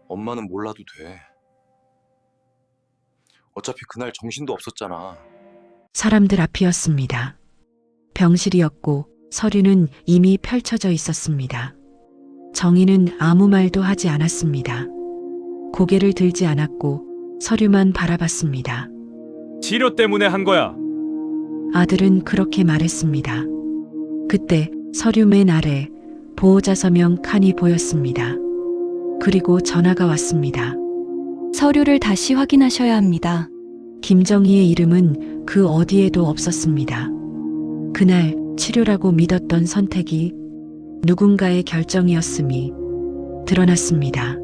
엄마는 몰라도 돼. 어차피 그날 정신도 없었잖아. 사람들 앞이었습니다. 병실이었고 서류는 이미 펼쳐져 있었습니다. 정희는 아무 말도 하지 않았습니다. 고개를 들지 않았고 서류만 바라봤습니다. 치료 때문에 한 거야. 아들은 그렇게 말했습니다. 그때 서류 맨 아래 보호자 서명 칸이 보였습니다. 그리고 전화가 왔습니다. 서류를 다시 확인하셔야 합니다. 김정희의 이름은 그 어디에도 없었습니다. 그날 치료라고 믿었던 선택이 누군가의 결정이었음이 드러났습니다.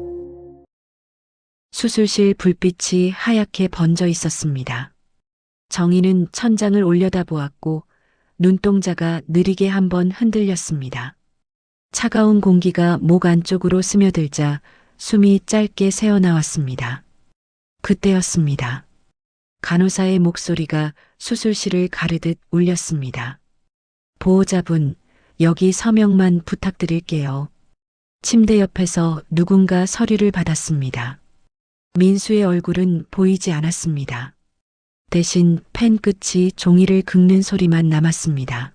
수술실 불빛이 하얗게 번져 있었습니다. 정희는 천장을 올려다보았고 눈동자가 느리게 한번 흔들렸습니다. 차가운 공기가 목 안쪽으로 스며들자 숨이 짧게 새어나왔습니다. 그때였습니다. 간호사의 목소리가 수술실을 가르듯 울렸습니다. 보호자분, 여기 서명만 부탁드릴게요. 침대 옆에서 누군가 서류를 받았습니다. 민수의 얼굴은 보이지 않았습니다. 대신 펜 끝이 종이를 긁는 소리만 남았습니다.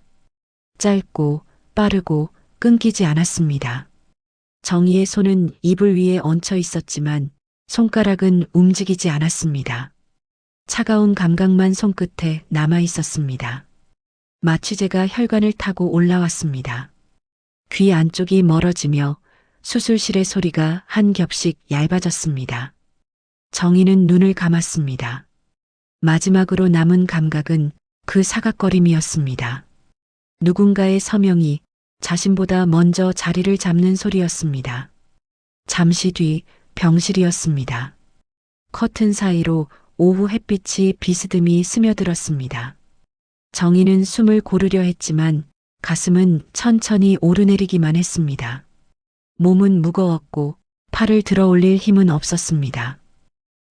짧고 빠르고 끊기지 않았습니다. 정희의 손은 이불 위에 얹혀 있었지만 손가락은 움직이지 않았습니다. 차가운 감각만 손끝에 남아 있었습니다. 마취제가 혈관을 타고 올라왔습니다. 귀 안쪽이 멀어지며 수술실의 소리가 한 겹씩 얇아졌습니다. 정희는 눈을 감았습니다. 마지막으로 남은 감각은 그 사각거림이었습니다. 누군가의 서명이 자신보다 먼저 자리를 잡는 소리였습니다. 잠시 뒤 병실이었습니다. 커튼 사이로 오후 햇빛이 비스듬히 스며들었습니다. 정희는 숨을 고르려 했지만 가슴은 천천히 오르내리기만 했습니다. 몸은 무거웠고 팔을 들어 올릴 힘은 없었습니다.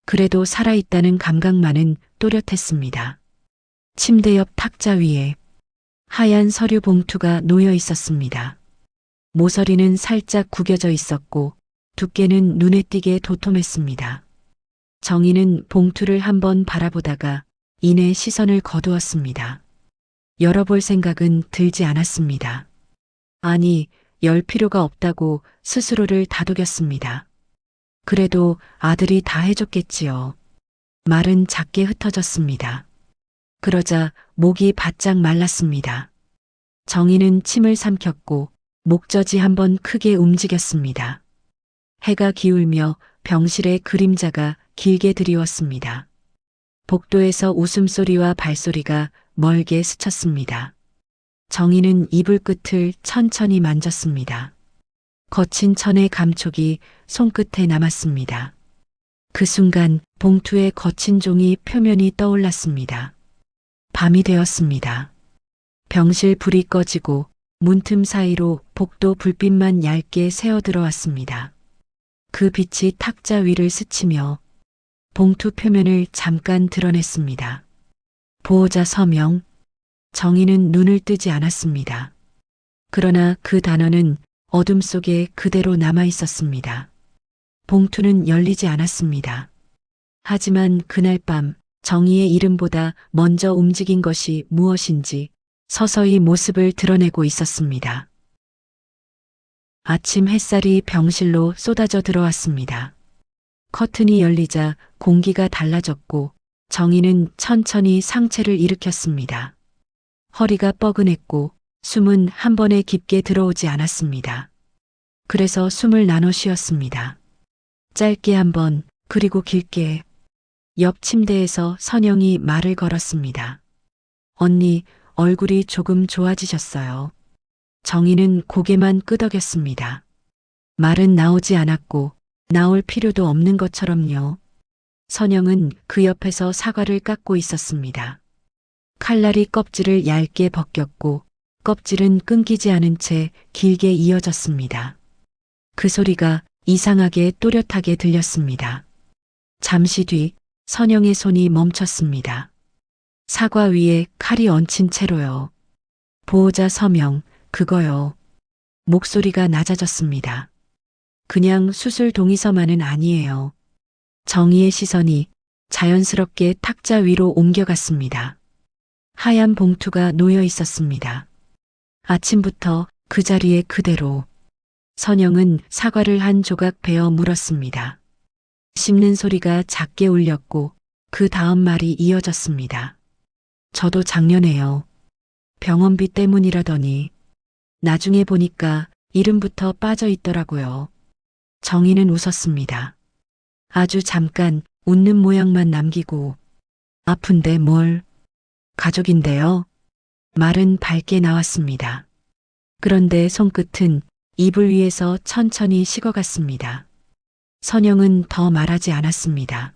그래도 살아있다는 감각만은 또렷했습니다. 침대 옆 탁자 위에 하얀 서류 봉투가 놓여 있었습니다. 모서리는 살짝 구겨져 있었고 두께는 눈에 띄게 도톰했습니다. 정희는 봉투를 한번 바라보다가 이내 시선을 거두었습니다. 열어볼 생각은 들지 않았습니다. 아니, 열 필요가 없다고 스스로를 다독였습니다. 그래도 아들이 다 해줬겠지요. 말은 작게 흩어졌습니다. 그러자 목이 바짝 말랐습니다. 정희는 침을 삼켰고 목젖이 한번 크게 움직였습니다. 해가 기울며 병실의 그림자가 길게 드리웠습니다. 복도에서 웃음소리와 발소리가 멀게 스쳤습니다. 정희는 이불 끝을 천천히 만졌습니다. 거친 천의 감촉이 손끝에 남았습니다. 그 순간 봉투의 거친 종이 표면이 떠올랐습니다. 밤이 되었습니다. 병실 불이 꺼지고 문틈 사이로 복도 불빛만 얇게 새어 들어왔습니다. 그 빛이 탁자 위를 스치며 봉투 표면을 잠깐 드러냈습니다. 보호자 서명. 정희는 눈을 뜨지 않았습니다. 그러나 그 단어는 어둠 속에 그대로 남아 있었습니다. 봉투는 열리지 않았습니다. 하지만 그날 밤 정희의 이름보다 먼저 움직인 것이 무엇인지 서서히 모습을 드러내고 있었습니다. 아침 햇살이 병실로 쏟아져 들어왔습니다. 커튼이 열리자 공기가 달라졌고 정희는 천천히 상체를 일으켰습니다. 허리가 뻐근했고 숨은 한 번에 깊게 들어오지 않았습니다. 그래서 숨을 나눠 쉬었습니다. 짧게 한 번, 그리고 길게. 옆 침대에서 선영이 말을 걸었습니다. 언니, 얼굴이 조금 좋아지셨어요. 정희는 고개만 끄덕였습니다. 말은 나오지 않았고 나올 필요도 없는 것처럼요. 선영은 그 옆에서 사과를 깎고 있었습니다. 칼날이 껍질을 얇게 벗겼고 껍질은 끊기지 않은 채 길게 이어졌습니다. 그 소리가 이상하게 또렷하게 들렸습니다. 잠시 뒤 선영의 손이 멈췄습니다. 사과 위에 칼이 얹힌 채로요. 보호자 서명, 그거요. 목소리가 낮아졌습니다. 그냥 수술 동의서만은 아니에요. 정희의 시선이 자연스럽게 탁자 위로 옮겨갔습니다. 하얀 봉투가 놓여 있었습니다. 아침부터 그 자리에 그대로. 선영은 사과를 한 조각 베어 물었습니다. 씹는 소리가 작게 울렸고 그 다음 말이 이어졌습니다. 저도 작년에요. 병원비 때문이라더니 나중에 보니까 이름부터 빠져 있더라고요. 정희는 웃었습니다. 아주 잠깐 웃는 모양만 남기고 아픈데 뭘? 가족인데요. 말은 밝게 나왔습니다. 그런데 손끝은 이불 위에서 천천히 식어갔습니다. 선영은 더 말하지 않았습니다.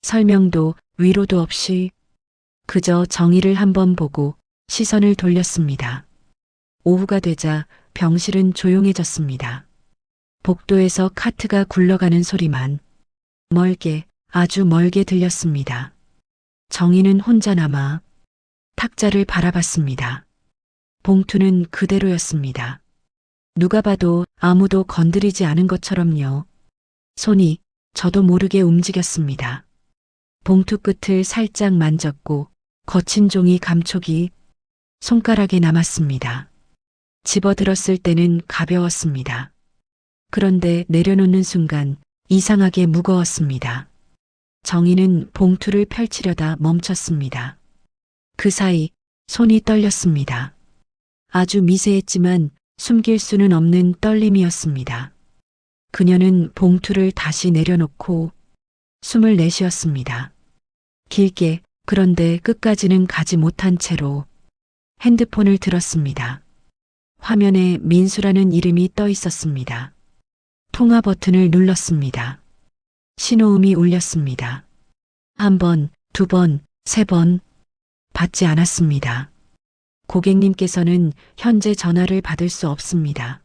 설명도 위로도 없이 그저 정희를 한번 보고 시선을 돌렸습니다. 오후가 되자 병실은 조용해졌습니다. 복도에서 카트가 굴러가는 소리만 멀게 아주 멀게 들렸습니다. 정희는 혼자 남아 탁자를 바라봤습니다. 봉투는 그대로였습니다. 누가 봐도 아무도 건드리지 않은 것처럼요. 손이 저도 모르게 움직였습니다. 봉투 끝을 살짝 만졌고 거친 종이 감촉이 손가락에 남았습니다. 집어들었을 때는 가벼웠습니다. 그런데 내려놓는 순간 이상하게 무거웠습니다. 정희는 봉투를 펼치려다 멈췄습니다. 그 사이 손이 떨렸습니다. 아주 미세했지만 숨길 수는 없는 떨림이었습니다. 그녀는 봉투를 다시 내려놓고 숨을 내쉬었습니다. 길게, 그런데 끝까지는 가지 못한 채로 핸드폰을 들었습니다. 화면에 민수라는 이름이 떠 있었습니다. 통화 버튼을 눌렀습니다. 신호음이 울렸습니다. 한 번, 두 번, 세 번 받지 않았습니다. 고객님께서는 현재 전화를 받을 수 없습니다.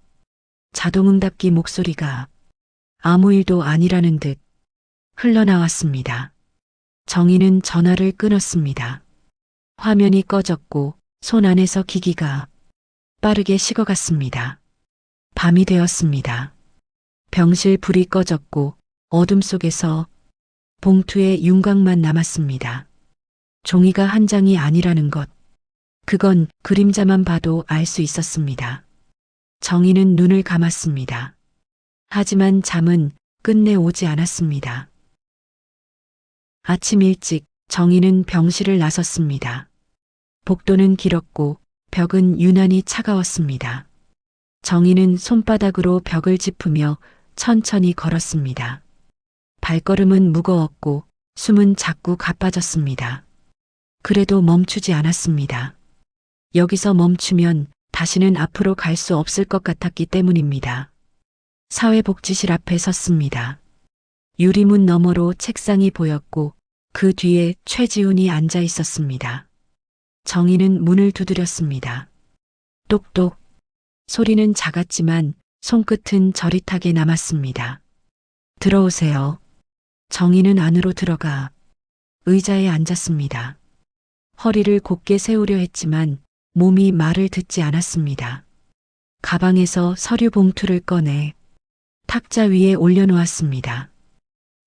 자동응답기 목소리가 아무 일도 아니라는 듯 흘러나왔습니다. 정희는 전화를 끊었습니다. 화면이 꺼졌고 손 안에서 기기가 빠르게 식어갔습니다. 밤이 되었습니다. 병실 불이 꺼졌고 어둠 속에서 봉투에 윤곽만 남았습니다. 종이가 한 장이 아니라는 것. 그건 그림자만 봐도 알 수 있었습니다. 정희는 눈을 감았습니다. 하지만 잠은 끝내 오지 않았습니다. 아침 일찍 정희는 병실을 나섰습니다. 복도는 길었고 벽은 유난히 차가웠습니다. 정희는 손바닥으로 벽을 짚으며 천천히 걸었습니다. 발걸음은 무거웠고 숨은 자꾸 가빠졌습니다. 그래도 멈추지 않았습니다. 여기서 멈추면 다시는 앞으로 갈 수 없을 것 같았기 때문입니다. 사회복지실 앞에 섰습니다. 유리문 너머로 책상이 보였고 그 뒤에 최지훈이 앉아 있었습니다. 정희는 문을 두드렸습니다. 똑똑. 소리는 작았지만 손끝은 저릿하게 남았습니다. 들어오세요. 정희는 안으로 들어가 의자에 앉았습니다. 허리를 곧게 세우려 했지만 몸이 말을 듣지 않았습니다. 가방에서 서류 봉투를 꺼내 탁자 위에 올려놓았습니다.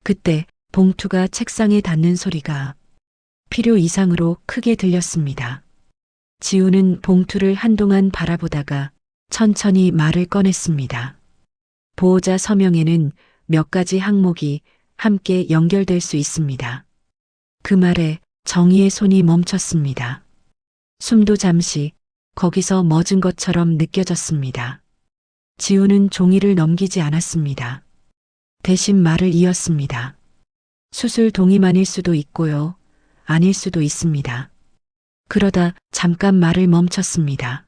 그때 봉투가 책상에 닿는 소리가 필요 이상으로 크게 들렸습니다. 지우는 봉투를 한동안 바라보다가 천천히 말을 꺼냈습니다. 보호자 서명에는 몇 가지 항목이 함께 연결될 수 있습니다. 그 말에 정희의 손이 멈췄습니다. 숨도 잠시 거기서 멎은 것처럼 느껴졌습니다. 지우는 종이를 넘기지 않았습니다. 대신 말을 이었습니다. 수술 동의만일 수도 있고요. 아닐 수도 있습니다. 그러다 잠깐 말을 멈췄습니다.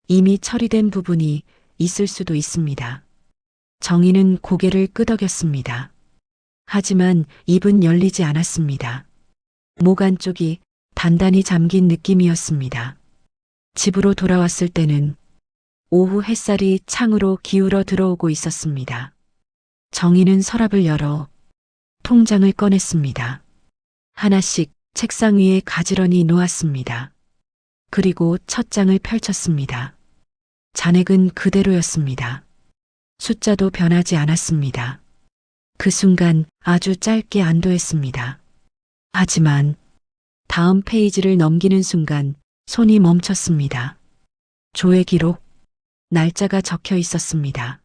이미 처리된 부분이 있을 수도 있습니다. 정희는 고개를 끄덕였습니다. 하지만 입은 열리지 않았습니다. 목 안쪽이 단단히 잠긴 느낌이었습니다. 집으로 돌아왔을 때는 오후 햇살이 창으로 기울어 들어오고 있었습니다. 정희는 서랍을 열어 통장을 꺼냈습니다. 하나씩 책상 위에 가지런히 놓았습니다. 그리고 첫 장을 펼쳤습니다. 잔액은 그대로였습니다. 숫자도 변하지 않았습니다. 그 순간 아주 짧게 안도했습니다. 하지만 다음 페이지를 넘기는 순간 손이 멈췄습니다. 조회 기록, 날짜가 적혀 있었습니다.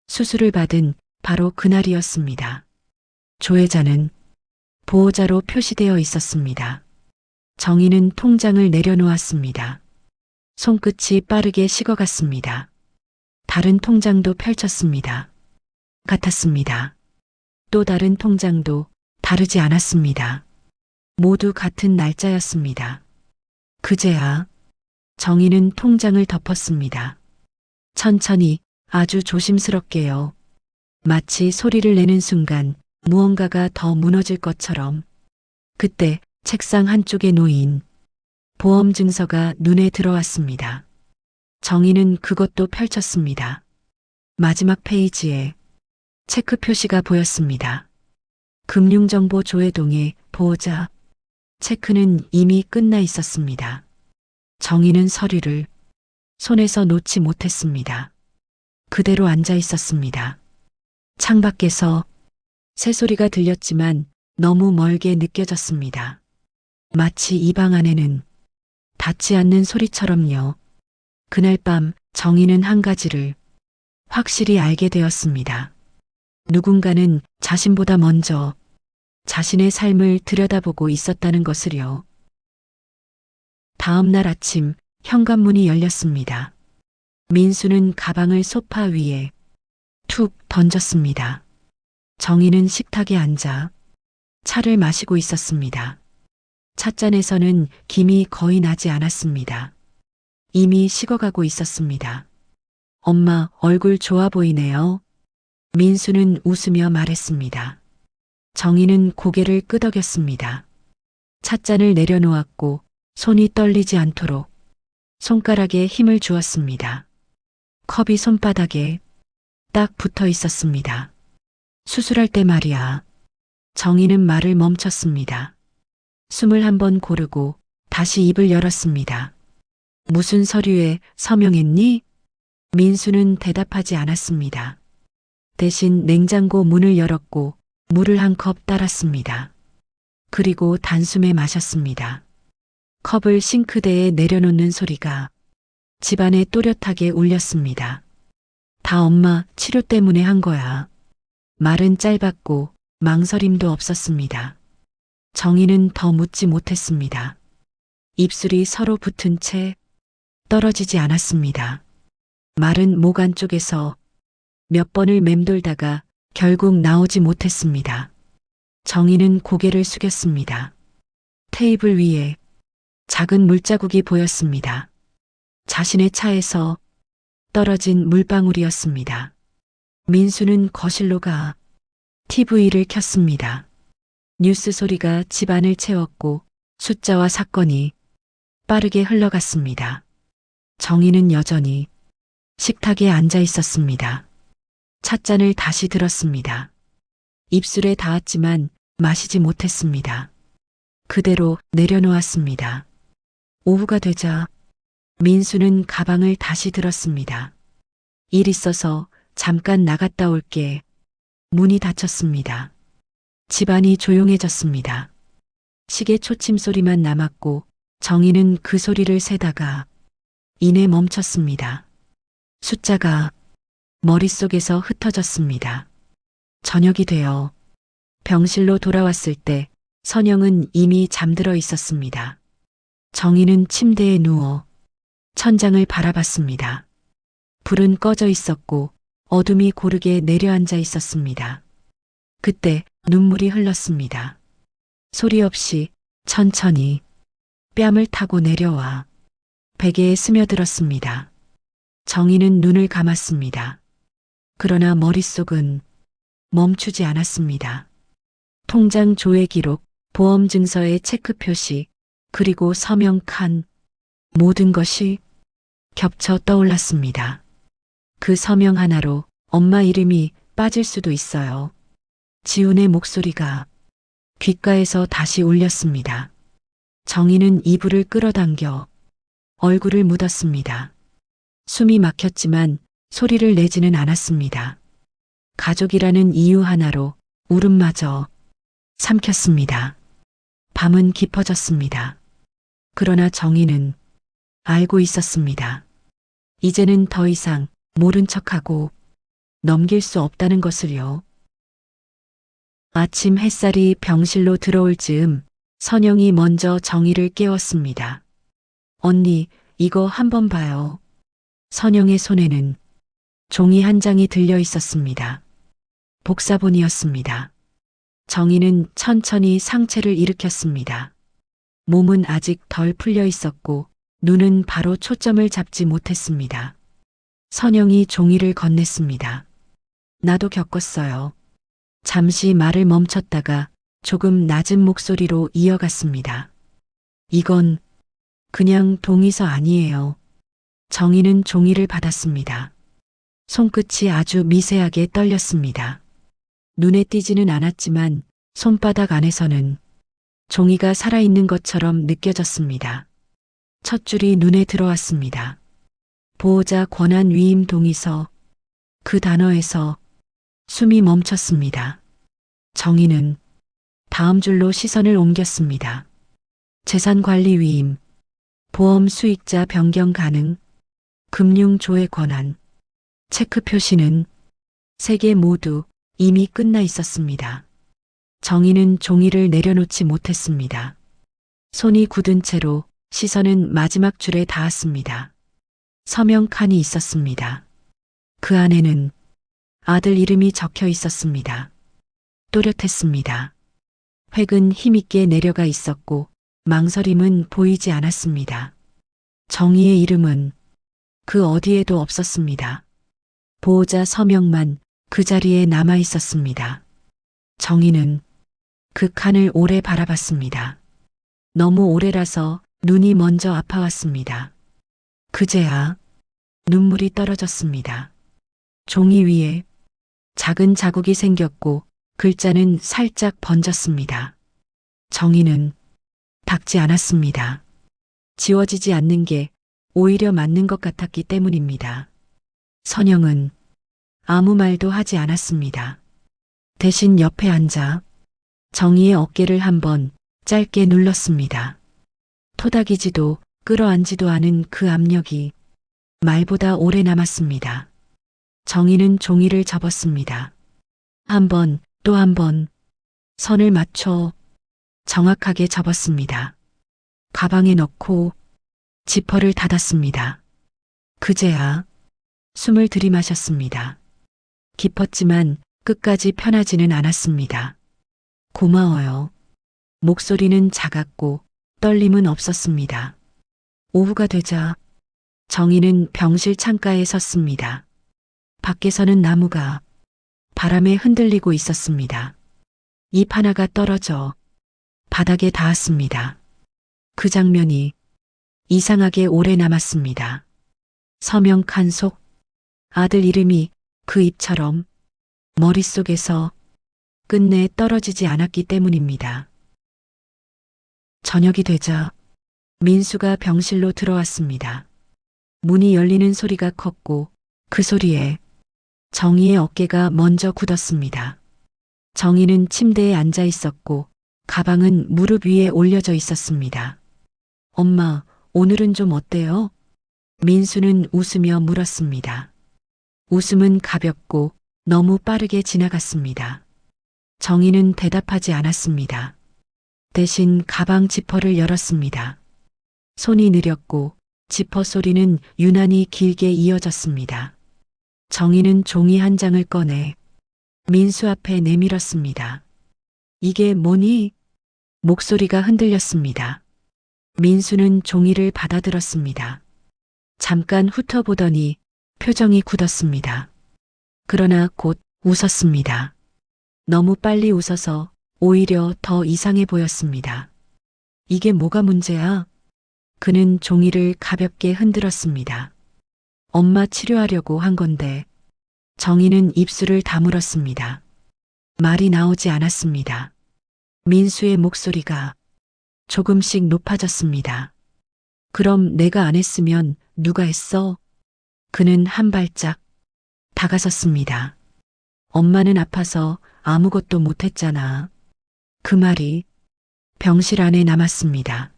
수술을 받은 바로 그날이었습니다. 조회자는 보호자로 표시되어 있었습니다. 정희는 통장을 내려놓았습니다. 손끝이 빠르게 식어갔습니다. 다른 통장도 펼쳤습니다. 같았습니다. 또 다른 통장도 다르지 않았습니다. 모두 같은 날짜였습니다. 그제야 정희는 통장을 덮었습니다. 천천히 아주 조심스럽게요. 마치 소리를 내는 순간 무언가가 더 무너질 것처럼. 그때 책상 한쪽에 놓인 보험 증서가 눈에 들어왔습니다. 정희는 그것도 펼쳤습니다. 마지막 페이지에 체크 표시가 보였습니다. 금융정보 조회동의 보호자. 체크는 이미 끝나 있었습니다. 정희는 서류를 손에서 놓지 못했습니다. 그대로 앉아 있었습니다. 창밖에서 새소리가 들렸지만 너무 멀게 느껴졌습니다. 마치 이 방 안에는 닿지 않는 소리처럼요. 그날 밤 정희는 한 가지를 확실히 알게 되었습니다. 누군가는 자신보다 먼저 자신의 삶을 들여다보고 있었다는 것을요. 다음 날 아침 현관문이 열렸습니다. 민수는 가방을 소파 위에 툭 던졌습니다. 정희는 식탁에 앉아 차를 마시고 있었습니다. 찻잔에서는 김이 거의 나지 않았습니다. 이미 식어가고 있었습니다. 엄마, 얼굴 좋아 보이네요. 민수는 웃으며 말했습니다. 정희는 고개를 끄덕였습니다. 찻잔을 내려놓았고 손이 떨리지 않도록 손가락에 힘을 주었습니다. 컵이 손바닥에 딱 붙어 있었습니다. 수술할 때 말이야. 정희는 말을 멈췄습니다. 숨을 한번 고르고 다시 입을 열었습니다. 무슨 서류에 서명했니? 민수는 대답하지 않았습니다. 대신 냉장고 문을 열었고 물을 한 컵 따랐습니다. 그리고 단숨에 마셨습니다. 컵을 싱크대에 내려놓는 소리가 집안에 또렷하게 울렸습니다. 다 엄마 치료 때문에 한 거야. 말은 짧았고 망설임도 없었습니다. 정희는 더 묻지 못했습니다. 입술이 서로 붙은 채 떨어지지 않았습니다. 말은 목 안쪽에서 몇 번을 맴돌다가 결국 나오지 못했습니다. 정희는 고개를 숙였습니다. 테이블 위에 작은 물자국이 보였습니다. 자신의 차에서 떨어진 물방울이었습니다. 민수는 거실로 가 TV를 켰습니다. 뉴스 소리가 집안을 채웠고 숫자와 사건이 빠르게 흘러갔습니다. 정희는 여전히 식탁에 앉아 있었습니다. 찻잔을 다시 들었습니다. 입술에 닿았지만 마시지 못했습니다. 그대로 내려놓았습니다. 오후가 되자 민수는 가방을 다시 들었습니다. 일 있어서 잠깐 나갔다 올게. 문이 닫혔습니다. 집안이 조용해졌습니다. 시계 초침 소리만 남았고 정희는 그 소리를 세다가 이내 멈췄습니다. 숫자가 머릿속에서 흩어졌습니다. 저녁이 되어 병실로 돌아왔을 때 선영은 이미 잠들어 있었습니다. 정희는 침대에 누워 천장을 바라봤습니다. 불은 꺼져 있었고 어둠이 고르게 내려앉아 있었습니다. 그때 눈물이 흘렀습니다. 소리 없이 천천히 뺨을 타고 내려와 베개에 스며들었습니다. 정희는 눈을 감았습니다. 그러나 머릿속은 멈추지 않았습니다. 통장 조회 기록, 보험 증서의 체크 표시, 그리고 서명 칸, 모든 것이 겹쳐 떠올랐습니다. 그 서명 하나로 엄마 이름이 빠질 수도 있어요. 지훈의 목소리가 귓가에서 다시 울렸습니다. 정희는 이불을 끌어당겨 얼굴을 묻었습니다. 숨이 막혔지만 소리를 내지는 않았습니다. 가족이라는 이유 하나로 울음마저 삼켰습니다. 밤은 깊어졌습니다. 그러나 정희는 알고 있었습니다. 이제는 더 이상 모른 척하고 넘길 수 없다는 것을요. 아침 햇살이 병실로 들어올 즈음 선영이 먼저 정희를 깨웠습니다. 언니, 이거 한번 봐요. 선영의 손에는 종이 한 장이 들려 있었습니다. 복사본이었습니다. 정희는 천천히 상체를 일으켰습니다. 몸은 아직 덜 풀려 있었고 눈은 바로 초점을 잡지 못했습니다. 선영이 종이를 건넸습니다. 나도 겪었어요. 잠시 말을 멈췄다가 조금 낮은 목소리로 이어갔습니다. 이건 그냥 동의서 아니에요. 정희는 종이를 받았습니다. 손끝이 아주 미세하게 떨렸습니다. 눈에 띄지는 않았지만 손바닥 안에서는 종이가 살아있는 것처럼 느껴졌습니다. 첫 줄이 눈에 들어왔습니다. 보호자 권한 위임 동의서. 그 단어에서 숨이 멈췄습니다. 정희는 다음 줄로 시선을 옮겼습니다. 재산관리 위임, 보험 수익자 변경 가능, 금융 조회 권한. 체크 표시는 세 개 모두 이미 끝나 있었습니다. 정희는 종이를 내려놓지 못했습니다. 손이 굳은 채로 시선은 마지막 줄에 닿았습니다. 서명 칸이 있었습니다. 그 안에는 아들 이름이 적혀 있었습니다. 또렷했습니다. 획은 힘있게 내려가 있었고 망설임은 보이지 않았습니다. 정희의 이름은 그 어디에도 없었습니다. 보호자 서명만 그 자리에 남아 있었습니다. 정희는 그 칸을 오래 바라봤습니다. 너무 오래라서 눈이 먼저 아파왔습니다. 그제야 눈물이 떨어졌습니다. 종이 위에 작은 자국이 생겼고 글자는 살짝 번졌습니다. 정희는 닦지 않았습니다. 지워지지 않는 게 오히려 맞는 것 같았기 때문입니다. 선영은 아무 말도 하지 않았습니다. 대신 옆에 앉아 정희의 어깨를 한번 짧게 눌렀습니다. 토닥이지도 끌어안지도 않은 그 압력이 말보다 오래 남았습니다. 정희는 종이를 접었습니다. 한 번, 또 한 번, 선을 맞춰 정확하게 접었습니다. 가방에 넣고 지퍼를 닫았습니다. 그제야 숨을 들이마셨습니다. 깊었지만 끝까지 편하지는 않았습니다. 고마워요. 목소리는 작았고 떨림은 없었습니다. 오후가 되자 정희는 병실 창가에 섰습니다. 밖에서는 나무가 바람에 흔들리고 있었습니다. 잎 하나가 떨어져 바닥에 닿았습니다. 그 장면이 이상하게 오래 남았습니다. 서명 칸 속 아들 이름이 그 잎처럼 머릿속에서 끝내 떨어지지 않았기 때문입니다. 저녁이 되자 민수가 병실로 들어왔습니다. 문이 열리는 소리가 컸고 그 소리에 정희의 어깨가 먼저 굳었습니다. 정희는 침대에 앉아 있었고 가방은 무릎 위에 올려져 있었습니다. 엄마, 오늘은 좀 어때요? 민수는 웃으며 물었습니다. 웃음은 가볍고 너무 빠르게 지나갔습니다. 정희는 대답하지 않았습니다. 대신 가방 지퍼를 열었습니다. 손이 느렸고 지퍼 소리는 유난히 길게 이어졌습니다. 정희는 종이 한 장을 꺼내 민수 앞에 내밀었습니다. 이게 뭐니? 목소리가 흔들렸습니다. 민수는 종이를 받아들었습니다. 잠깐 훑어보더니 표정이 굳었습니다. 그러나 곧 웃었습니다. 너무 빨리 웃어서 오히려 더 이상해 보였습니다. 이게 뭐가 문제야? 그는 종이를 가볍게 흔들었습니다. 엄마 치료하려고 한 건데. 정희는 입술을 다물었습니다. 말이 나오지 않았습니다. 민수의 목소리가 조금씩 높아졌습니다. 그럼 내가 안 했으면 누가 했어? 그는 한 발짝 다가섰습니다. 엄마는 아파서 아무것도 못했잖아. 그 말이 병실 안에 남았습니다.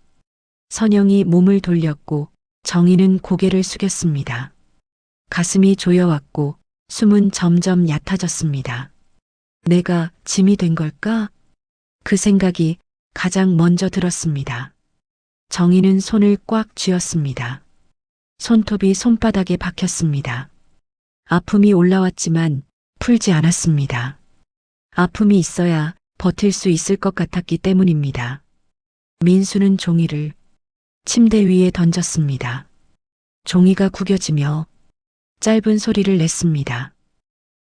선영이 몸을 돌렸고 정희는 고개를 숙였습니다. 가슴이 조여왔고 숨은 점점 얕아졌습니다. 내가 짐이 된 걸까? 그 생각이 가장 먼저 들었습니다. 정희는 손을 꽉 쥐었습니다. 손톱이 손바닥에 박혔습니다. 아픔이 올라왔지만 풀지 않았습니다. 아픔이 있어야 버틸 수 있을 것 같았기 때문입니다. 민수는 종이를 침대 위에 던졌습니다. 종이가 구겨지며 짧은 소리를 냈습니다.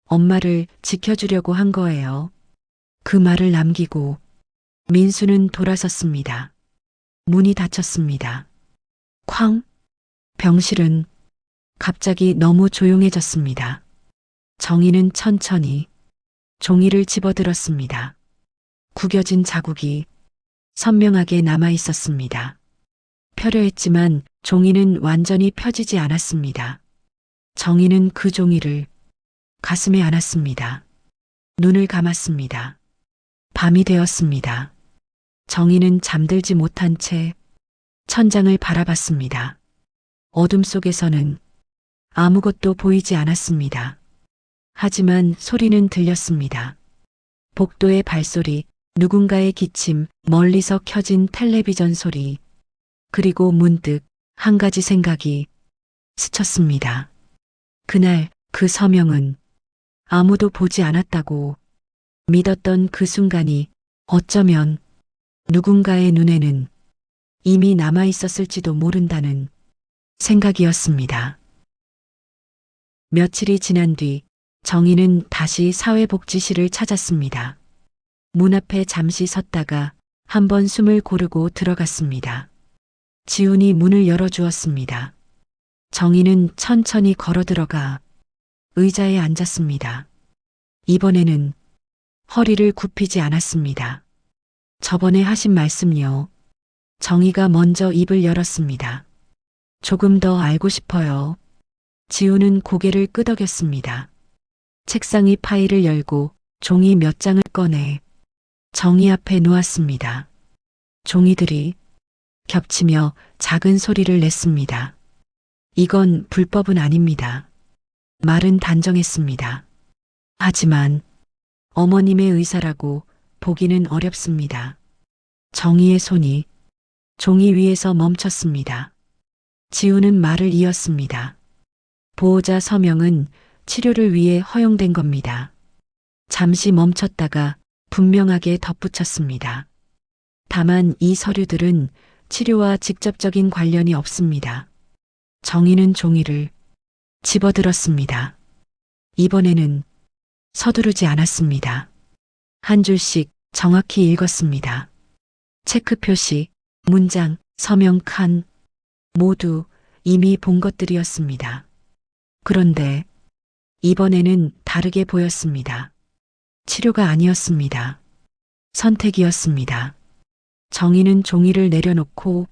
엄마를 지켜주려고 한 거예요. 그 말을 남기고 민수는 돌아섰습니다. 문이 닫혔습니다. 쾅! 병실은 갑자기 너무 조용해졌습니다. 정희는 천천히 종이를 집어들었습니다. 구겨진 자국이 선명하게 남아 있었습니다. 펴려 했지만 종이는 완전히 펴지지 않았습니다. 정희는 그 종이를 가슴에 안았습니다. 눈을 감았습니다. 밤이 되었습니다. 정희는 잠들지 못한 채 천장을 바라봤습니다. 어둠 속에서는 아무것도 보이지 않았습니다. 하지만 소리는 들렸습니다. 복도의 발소리, 누군가의 기침, 멀리서 켜진 텔레비전 소리, 그리고 문득 한 가지 생각이 스쳤습니다. 그날 그 서명은 아무도 보지 않았다고 믿었던 그 순간이 어쩌면 누군가의 눈에는 이미 남아 있었을지도 모른다는 생각이었습니다. 며칠이 지난 뒤 정희는 다시 사회복지실을 찾았습니다. 문 앞에 잠시 섰다가 한번 숨을 고르고 들어갔습니다. 지훈이 문을 열어주었습니다. 정희는 천천히 걸어 들어가 의자에 앉았습니다. 이번에는 허리를 굽히지 않았습니다. 저번에 하신 말씀요. 정희가 먼저 입을 열었습니다. 조금 더 알고 싶어요. 지훈은 고개를 끄덕였습니다. 책상이 파일을 열고 종이 몇 장을 꺼내 정희 앞에 놓았습니다. 종이들이 겹치며 작은 소리를 냈습니다. 이건 불법은 아닙니다. 말은 단정했습니다. 하지만 어머님의 의사라고 보기는 어렵습니다. 정희의 손이 종이 위에서 멈췄습니다. 지훈은 말을 이었습니다. 보호자 서명은 치료를 위해 허용된 겁니다. 잠시 멈췄다가 분명하게 덧붙였습니다. 다만 이 서류들은 치료와 직접적인 관련이 없습니다. 정희는 종이를 집어들었습니다. 이번에는 서두르지 않았습니다. 한 줄씩 정확히 읽었습니다. 체크 표시, 문장, 서명 칸 모두 이미 본 것들이었습니다. 그런데 이번에는 다르게 보였습니다. 치료가 아니었습니다. 선택이었습니다. 정희는 종이를 내려놓고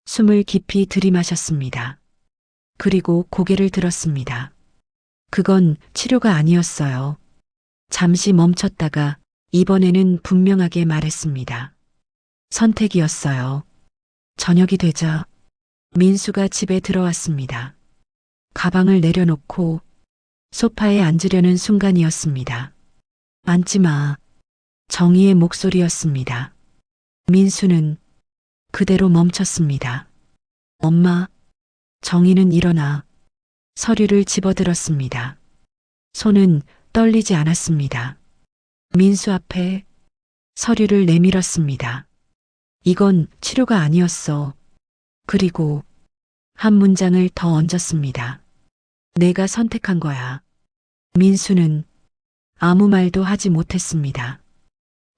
숨을 깊이 들이마셨습니다. 그리고 고개를 들었습니다. 그건 치료가 아니었어요. 잠시 멈췄다가 이번에는 분명하게 말했습니다. 선택이었어요. 저녁이 되자 민수가 집에 들어왔습니다. 가방을 내려놓고 소파에 앉으려는 순간이었습니다. 앉지 마. 정희의 목소리였습니다. 민수는 그대로 멈췄습니다. 엄마. 정희는 일어나 서류를 집어들었습니다. 손은 떨리지 않았습니다. 민수 앞에 서류를 내밀었습니다. 이건 치료가 아니었어. 그리고 한 문장을 더 얹었습니다. 내가 선택한 거야. 민수는 아무 말도 하지 못했습니다.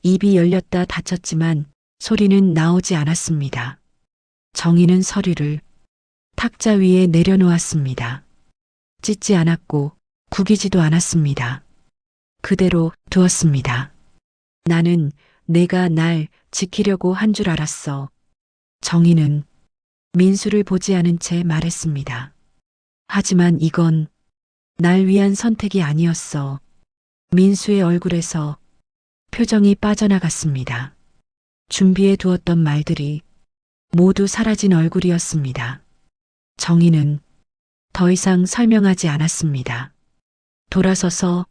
입이 열렸다 닫혔지만 소리는 나오지 않았습니다. 정희는 서류를 탁자 위에 내려놓았습니다. 찢지 않았고 구기지도 않았습니다. 그대로 두었습니다. 나는 내가 날 지키려고 한 줄 알았어. 정희는 민수를 보지 않은 채 말했습니다. 하지만 이건 날 위한 선택이 아니었어. 민수의 얼굴에서 표정이 빠져나갔습니다. 준비해 두었던 말들이 모두 사라진 얼굴이었습니다. 정희는 더 이상 설명하지 않았습니다. 돌아서서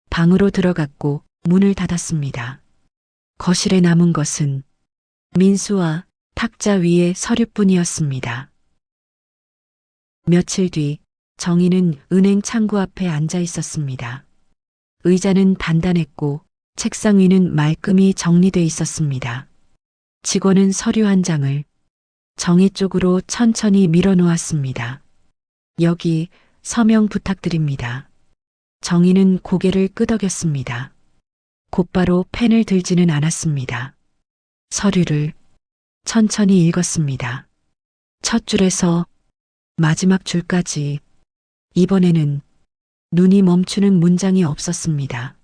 방으로 들어갔고 문을 닫았습니다. 거실에 남은 것은 민수와 탁자 위의 서류뿐이었습니다. 며칠 뒤 정희는 은행 창구 앞에 앉아 있었습니다. 의자는 단단했고 책상 위는 말끔히 정리돼 있었습니다. 직원은 서류 한 장을 정희 쪽으로 천천히 밀어놓았습니다. 여기 서명 부탁드립니다. 정희는 고개를 끄덕였습니다. 곧바로 펜을 들지는 않았습니다. 서류를 천천히 읽었습니다. 첫 줄에서 마지막 줄까지 이번에는 눈이 멈추는 문장이 없었습니다.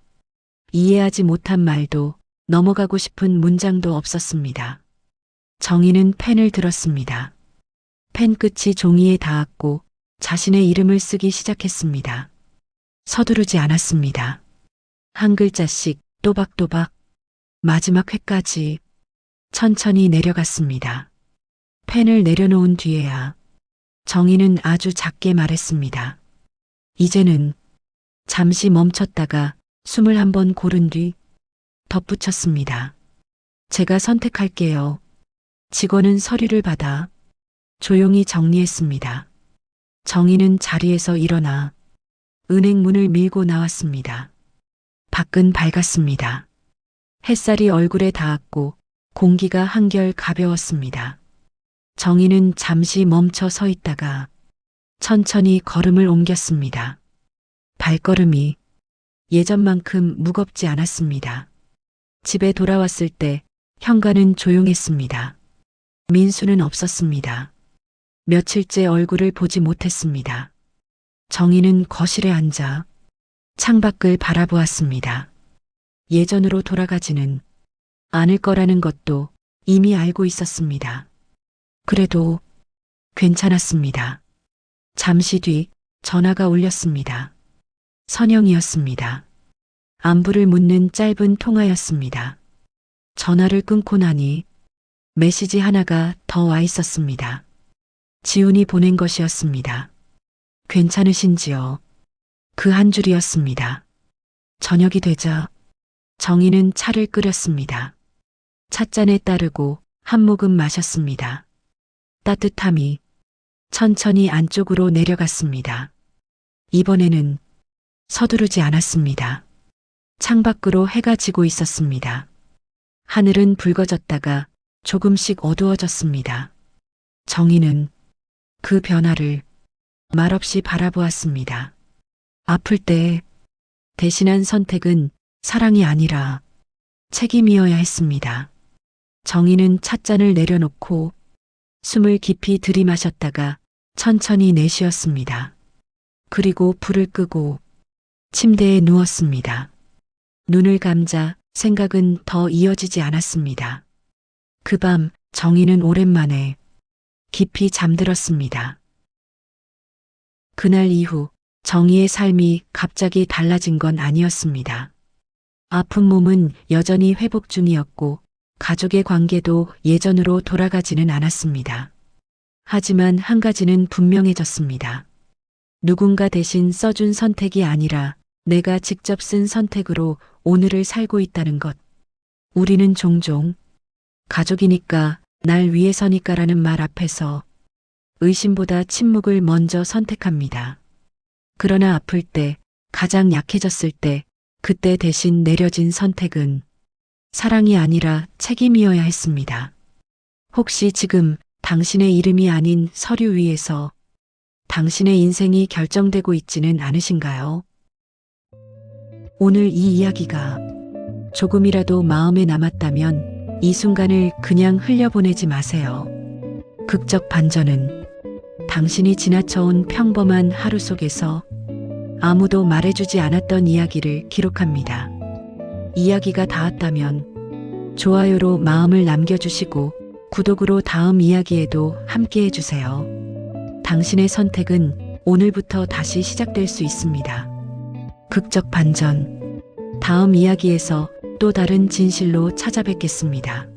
이해하지 못한 말도 넘어가고 싶은 문장도 없었습니다. 정희는 펜을 들었습니다. 펜 끝이 종이에 닿았고 자신의 이름을 쓰기 시작했습니다. 서두르지 않았습니다. 한 글자씩 또박또박 마지막 회까지 천천히 내려갔습니다. 펜을 내려놓은 뒤에야 정희는 아주 작게 말했습니다. 이제는 잠시 멈췄다가 숨을 한번 고른 뒤 덧붙였습니다. 제가 선택할게요. 직원은 서류를 받아 조용히 정리했습니다. 정희는 자리에서 일어나 은행 문을 밀고 나왔습니다. 밖은 밝았습니다. 햇살이 얼굴에 닿았고 공기가 한결 가벼웠습니다. 정희는 잠시 멈춰 서 있다가 천천히 걸음을 옮겼습니다. 발걸음이 예전만큼 무겁지 않았습니다. 집에 돌아왔을 때 현관은 조용했습니다. 민수는 없었습니다. 며칠째 얼굴을 보지 못했습니다. 정희는 거실에 앉아 창밖을 바라보았습니다. 예전으로 돌아가지는 않을 거라는 것도 이미 알고 있었습니다. 그래도 괜찮았습니다. 잠시 뒤 전화가 울렸습니다. 선영이었습니다. 안부를 묻는 짧은 통화였습니다. 전화를 끊고 나니 메시지 하나가 더 와 있었습니다. 지훈이 보낸 것이었습니다. 괜찮으신지요? 그 한 줄이었습니다. 저녁이 되자 정희는 차를 끓였습니다. 찻잔에 따르고 한 모금 마셨습니다. 따뜻함이 천천히 안쪽으로 내려갔습니다. 이번에는 서두르지 않았습니다. 창밖으로 해가 지고 있었습니다. 하늘은 붉어졌다가 조금씩 어두워졌습니다. 정희는 그 변화를 말없이 바라보았습니다. 아플 때 대신한 선택은 사랑이 아니라 책임이어야 했습니다. 정희는 찻잔을 내려놓고 숨을 깊이 들이마셨다가 천천히 내쉬었습니다. 그리고 불을 끄고 침대에 누웠습니다. 눈을 감자 생각은 더 이어지지 않았습니다. 그 밤 정희는 오랜만에 깊이 잠들었습니다. 그날 이후 정희의 삶이 갑자기 달라진 건 아니었습니다. 아픈 몸은 여전히 회복 중이었고 가족의 관계도 예전으로 돌아가지는 않았습니다. 하지만 한 가지는 분명해졌습니다. 누군가 대신 써준 선택이 아니라 내가 직접 쓴 선택으로 오늘을 살고 있다는 것. 우리는 종종 가족이니까 날 위해서니까라는 말 앞에서 의심보다 침묵을 먼저 선택합니다. 그러나 아플 때, 가장 약해졌을 때, 그때 대신 내려진 선택은 사랑이 아니라 책임이어야 했습니다. 혹시 지금 당신의 이름이 아닌 서류 위에서 당신의 인생이 결정되고 있지는 않으신가요? 오늘 이 이야기가 조금이라도 마음에 남았다면 이 순간을 그냥 흘려보내지 마세요. 극적 반전은 당신이 지나쳐온 평범한 하루 속에서 아무도 말해주지 않았던 이야기를 기록합니다. 이야기가 닿았다면 좋아요로 마음을 남겨주시고 구독으로 다음 이야기에도 함께 해주세요. 당신의 선택은 오늘부터 다시 시작될 수 있습니다. 극적 반전. 다음 이야기에서 또 다른 진실로 찾아뵙겠습니다.